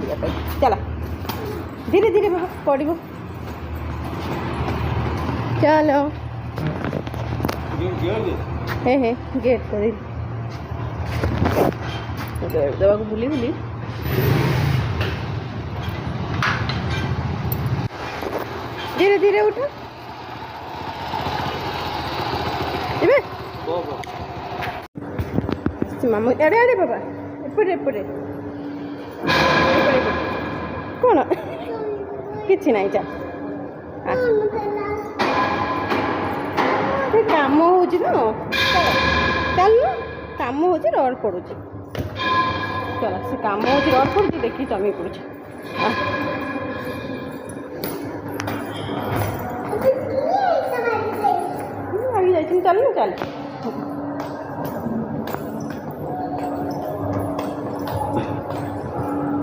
मारिया चला धीरे धीरे बाबा पड़ो चलो हे हे गेट कर देवा बुली बुली धीरे धीरे उठ मामू एड़े एड़े बाबा एपटे एपटे कौन किसी ना जा काम हो चल काम हो रड पड़ू चल से काम हो रड पड़ू देखी जमी पड़ू आगे जाइए चल ना चल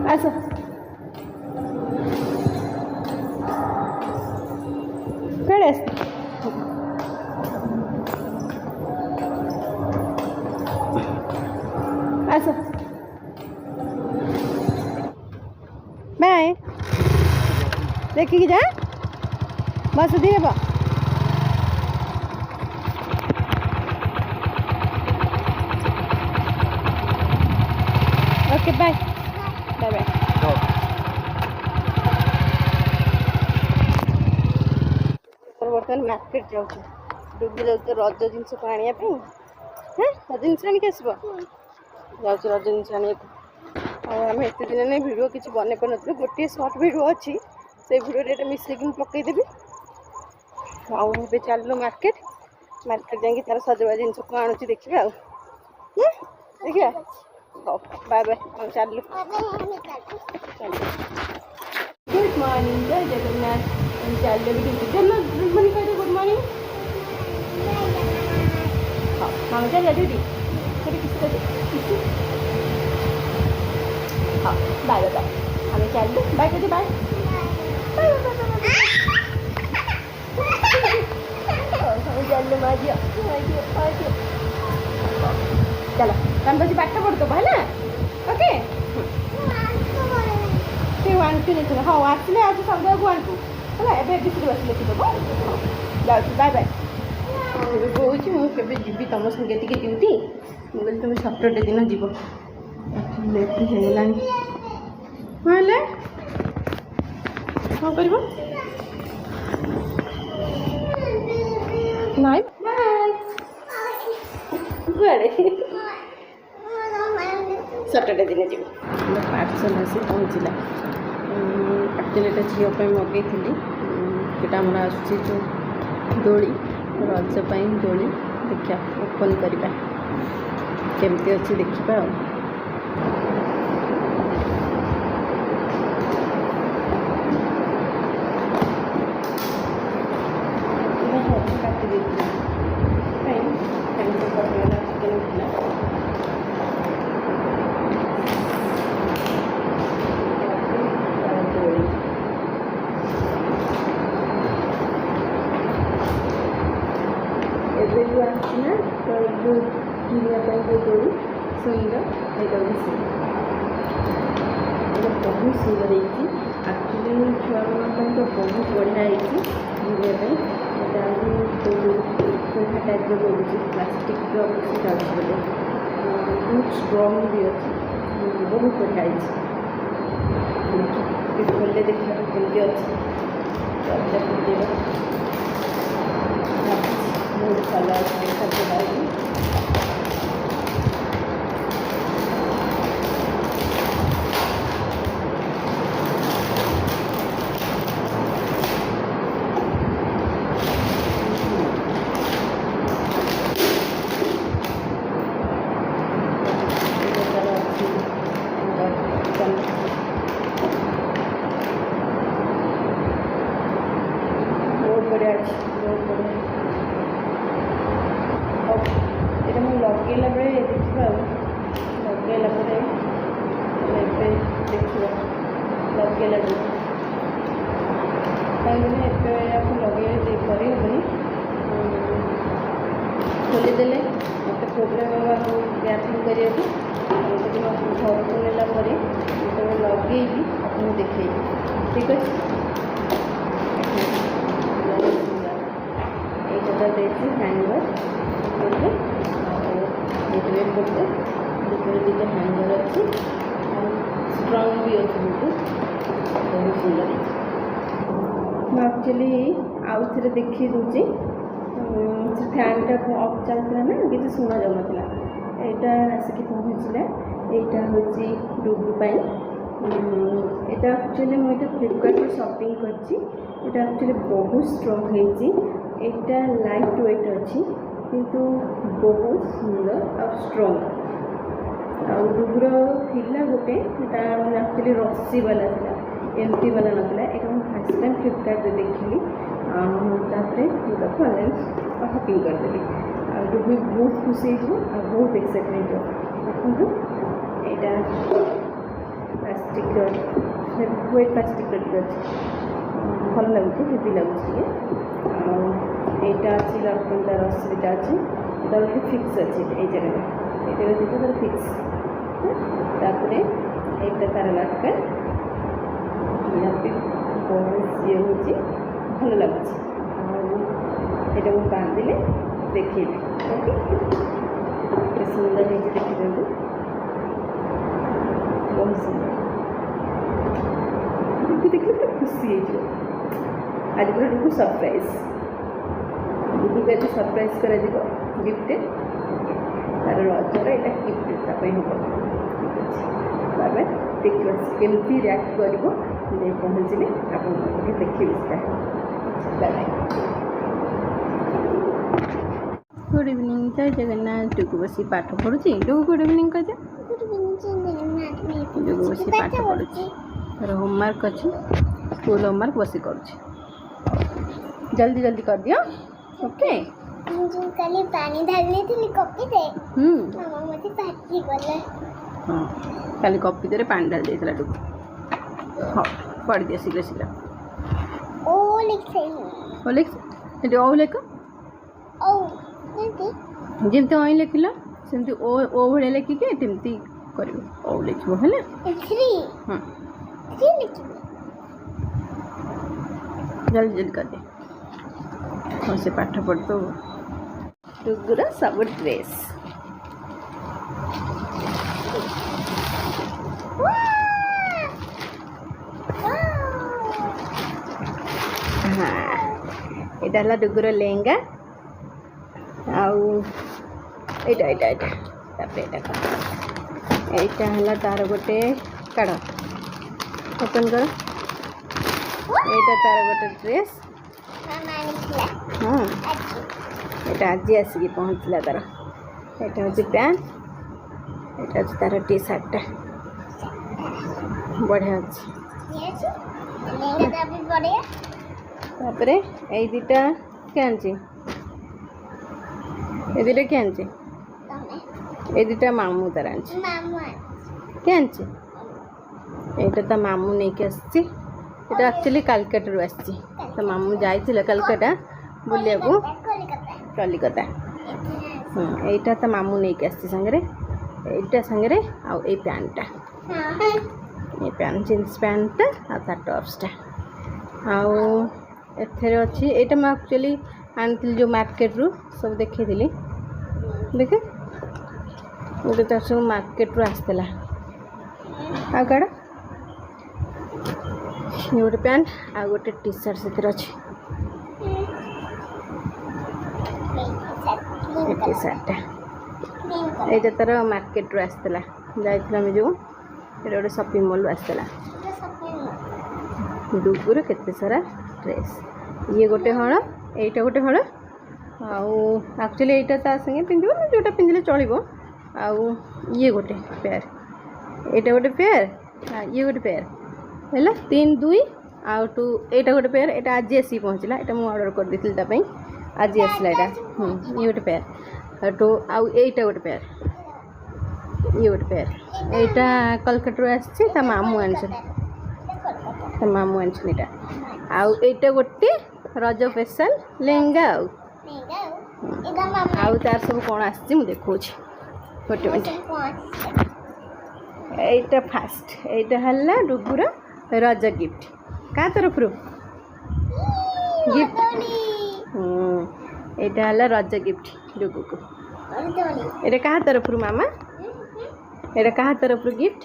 अच्छा पेड़े अच्छा बाय देखिए जा बस धीरे बा ओके बाय बाय बाय बर्तमान मार्केट जाऊँ डुबी जाऊँ रज जिनस को आने हाँ रज जिन आनिक आसब जाऊँ रज जिन आने आम एत दिन नहीं भिड किसी बन पार गोटे सर्ट भिड अच्छी से भिडियो मिसेक पकईदेवी आउ चलू मार्केट मार्केट जाकि तार सजवा जिनस को आणुची देखा देखा हाँ बाय बाय चलू गुड मॉर्निंग जय जगन्नाथ चलो भी चलो गुड मॉर्निंग कह गुड मॉर्निंग हाँ मामा चल दीदी हाँ बाय बाय बाय हमें चलो बाय कहते बाय चलो माजियो चलो तुम बस पाठ पढ़ है ओके वन टू लिखना हाँ आसले आज सब वन टू है एबी बस लिखिदेव जाऊँ बाय बाय कौच मुझे जी तुम संगे टी ड्यूटी मुझे तुम सटरडे दिन जीव लेट होगा हेल्ले कौन कर नाई सटरडे दिन जीव पार्सल आसी पहुँचला एक्चुअली एटा झीप मगई थी यहाँ आमर आसूँ जो दोली रज दोली देखा ओपन करवा केमती अच्छी देखा आसना तो जो दोली सुंदर यहाँ बहुत सुंदर एक्चुअली छुआ मान तो बहुत बढ़िया होगा टाइप रोचे प्लास्टिक बहुत स्ट्रंग भी अच्छे बहुत बढ़िया खोले देखा कमी अच्छे बहुत भल देखा बहुत बढ़िया बहुत बढ़िया ये मुझे लगेला बेले देखा लगेला देखा लगेला कहीं लगे देख पारे खोलीदेले मत प्रोग्राम ब्याथिंग करने घर को नेला लगे आपको देखे ठीक अच्छे यहाँ देखिए हैंगर ये पड़ते दुटे हैंगर अच्छी स्ट्रंग भी अच्छे बहुत सुंदर मुझे एक्चुअली आउ थे देखी दूसरी फैन टा अफ चलता ना किसी शुणा जाऊन यहाँ आसिक पहुँचला यहाँ हूँ डुगुपाई यहाँ एक्चुअली मुझे फ्लिपकार्ट शॉपिंग कर एक्चुअली बहुत स्ट्रंग है लाइट वेट अच्छी किंतु बहुत सुंदर और स्ट्रंग आ डुगुर थिला गोटे एक्चुअली रस्सी वाला था एमती वाला नाला यहाँ मुझे फास्ट टाइम फ्लिपकार्ट देखी ऑनलाइन शॉपिंग करदेली डुगु बहुत खुशी हो बहुत एक्साइटमेंट देखो यहाँ प्लास्टिक व्हाइट प्लास्टिक अच्छे भल लगुच हेवी लगुच यहाँ अच्छी लटकन तार रस्सीटा अच्छे गोटे फिक्स अच्छे ये जगह ये देखो तार फिक्स तापर यहाँ तार लटकन यहाँ पे बहुत ये हूँ भल लगुच यहाँ मुझे बांधिले देखिए सुंदर है देखिए बहुत सुंदर देखिए पूरा खुशी है आज पूरा डुगु सरप्राइज डुगु को सरप्राइज कर गिफ्ट तार रजर यहाँ गिफ्ट हम तार देखिए केमती रिएक्ट कर पहुँचले आप देखिए गुड इवनिंग जय जगन्नाथ डुगु बस पाठ पढ़ुची डुगु गुड इवनिंग कह डुगु बस पाठ पढ़ुची होमवर्क अच्छे स्कूल होमवर्क बस कर जल्दी जल्दी कर दियो ओके कल पानी डालने थी कॉपी दे मामा मुझे पार्टी बोले हां कल कॉपी दे पानी डाल देला डुगु हां पढ़ दिया शीघ्र शीघ्र ओ लिख एटी ओ लेख ओ जमती अँ लिखिल सेमती ओ भाई लिखिके तमती कर ओ लिखो है जल्दी जल्दी कर दे और से पाठ पढ़ तो डुगुर सब ड्रेस हाँ यहाँ है डुगुर लेहंगा आईटा है तार गोटे काढ़ ओपन कर यहाँ तार गोटे ड्रेस हाँ यहाँ आज आसिक पहुँचला तार यहाँ हूँ पैंट यहाँ हूँ तार टी सार्टा बढ़िया अच्छे तापर ये दुटा क्या ये दुटा क्या ये दुटा मामू तार क्या यहाँ तो मामू नहीं के आसी एक्चुअली कालकाटा आसी तो मामू जाइए कालकाटा बुलिया को कलिकता यहाँ तो मामू नहीं के आसी सांगरे यहाँ सांगरे आउ ए पैंटा ये पैंट जीन्स पैंटा आ टॉप्सटा आउ एथे अच्छी यहाँ मैं एक्चुअली आनी जो मार्केट रू सब देखी देखे गोटे तो सब मार्केट रू आसला आ कड़ा गोटे पैंट आ गोटे टी सार्ट से अच्छी टी सार्टा यहाँ तार मार्केट रू आसला जाइए जो गोटे शॉपिंग मॉल आसला डुगुर केते सारा ड्रेस ये गोटे हल यहाँ गोटे हल आक्चुअली यहाँ ता संगे पिंधो ना जोटा पिंधले चलो आउ ये गोटे पेयर यहाँ गोटे पेयर ये गोटे पेयर है 3 2 आउ 2 यहाँ गोटे पेयर यहाँ आज आसिक पहुँचला यहाँ मुझे ऑर्डर कर देती आज आसला यहाँ ये गोटे पेयर तो आउ यहाँ गोटे पेयर ये गोटे पेयर यहाँ कलकटा आसी मामू आनी मामू आनी यहाँ आउ यहाँ गोटे रज स्पेशल लेहंगा ଏଇଟା ମାମା ଆଉ ତାର ସବୁ କ'ଣ ଆସିଛି ମୁଁ ଦେଖାଉଛି ଗୋଟେ ମିନିଟ୍। এইটা ফার্স্ট, এইটা হল ডুগুর রজ গিফট কাହା তরফରୁ গিফট। এইটা হল রজ গিফট ডুগুକୁ। এটা কাହା তরফରୁ মামা? এটা কাହା তরফରୁ গিফট?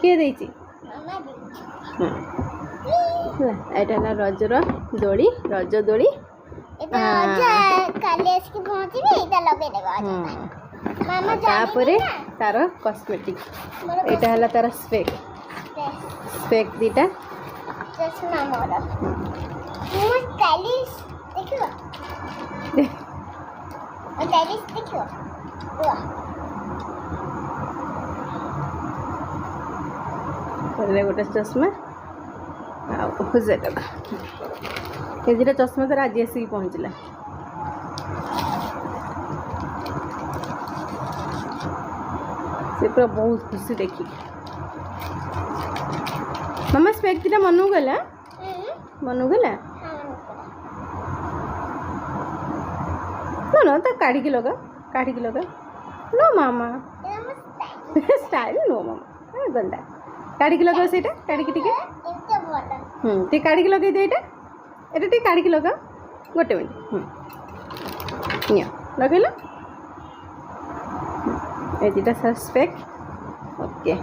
କିଏ ଦେଇଛି? ଏଇଟା ହେଲା ରଜର ଦୋଳି, ରଜ ଦୋଳି। ତାପରେ ତାର କସ୍ମେଟିକ୍, ଏଇଟା ହେଲା ତାର ସ୍ପେକ୍, ସ୍ପେକ୍ ଦୁଇଟା। ଗୋଟେ ଚଷମା ଆଉ ସେଟା ଏ ଦୁଇଟା ଚଷମା ତାର ଆଜି ଆସିକି ପହଞ୍ଚିଲା। ସେ ପୁରା ବହୁତ ଖୁସି ଦେଖିକି। ମାମା ସ୍ପେକ୍ ଦୁଇଟା ମନକୁ ଗଲା, ମନକୁ ଗଲା। नो तो काढ़ी लगा, काढ़ी लगा। नो मामा स्टाइल नो मामा गंदा काढ़ी लगा से काढ़ी टे ती काढ़ी लगे दे ये टे काढ़ी लगा गोटे मिनट नियो लगेल ये दुटा सर स्पेक ओके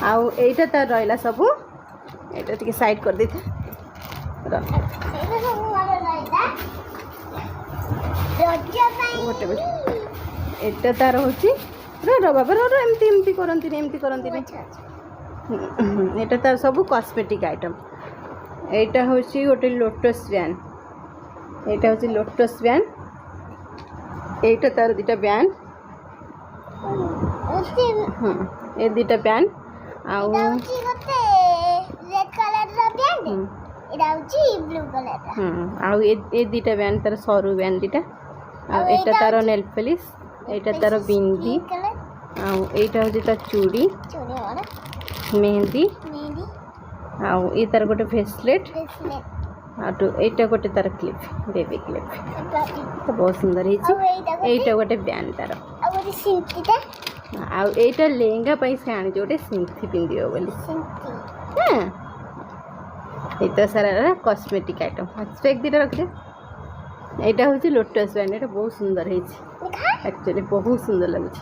आउ एटा तार रहा सबू एटा टिके साइड कर दे गोटे मिनट एटा तार हूँ बाबा एमती एमती करती एमती करती एटा तार सब कॉस्मेटिक आइटम। एटा हूँ गोटे लोटस ब्यान, एटा हूँ लोटस ब्यान, एटा तार दुटा ब्यान ए दुटा ब्यान आउ दुटा ब्यान तार सरू ब्यान दुटा एटा तार नेल पॉलिश एटा तार बिंदी आउ एटा हूँ तार चूड़ी मेहंदी आउ ये तार गोटे ब्रेसलेट आउ एटा गोटे तार क्लिप बेबी क्लिप तो बहुत सुंदर है। एटा गोटे ब्यान तार आउ एटा लेहंगा पाई से आनी गोटे सिंथी पिंदियो बोली हाँ ये तो सारा कॉस्मेटिक आइटम। स्पेक दुटा रखिए एटा हूँ लोटस ब्यान एटा बहुत सुंदर है एक्चुअली बहुत सुंदर लगुच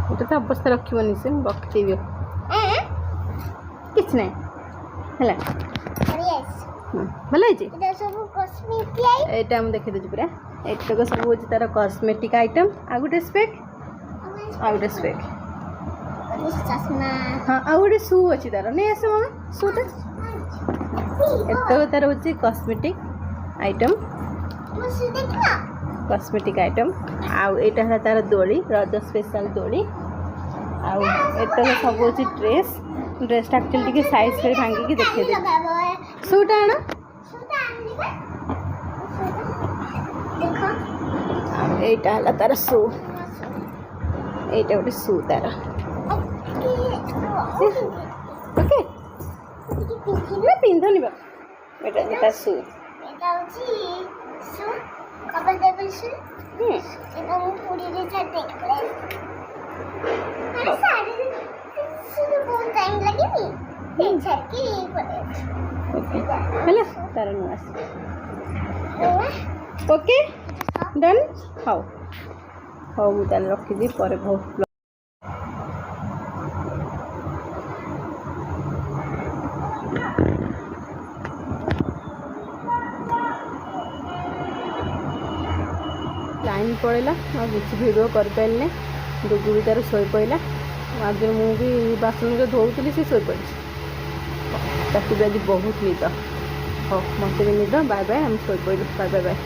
एटा तो अवस्था रखनी से बक्तेबी किछ ना है भल एटा देखी दूँ पूरा एतक सब हूँ तार कॉस्मेटिक आइटम आ गोटे स्पेक आ गोटे स्पेक हाँ आ गोटे शू अच्छी तार नहीं आस मामा शूटा एतक तार हूँ कॉस्मेटिक आइटम कॉस्मेटिक आइटम आउ एटा है तार दोली रज स्पेशल दोली आउ एतक सब हूँ ड्रेस ड्रेस एक्चुअली टे साइज कर भांगिकी देखे दे शूटा आण एटा है तार शू एटा गोटे शू तार ओके पिंधनी बाबा शू तार ओके डन हाँ हाँ मुझे रखी पर बहुत टाइम पड़ेगा और किसी भिड कर पारे डुगु भी तार शो पड़ा आज मुझे बासन जो धोली सी शो पड़ी ताकि भी आज बहुत निद हाँ मत भी निद बाय बाय हम शो पड़ू बाय बाय बाय।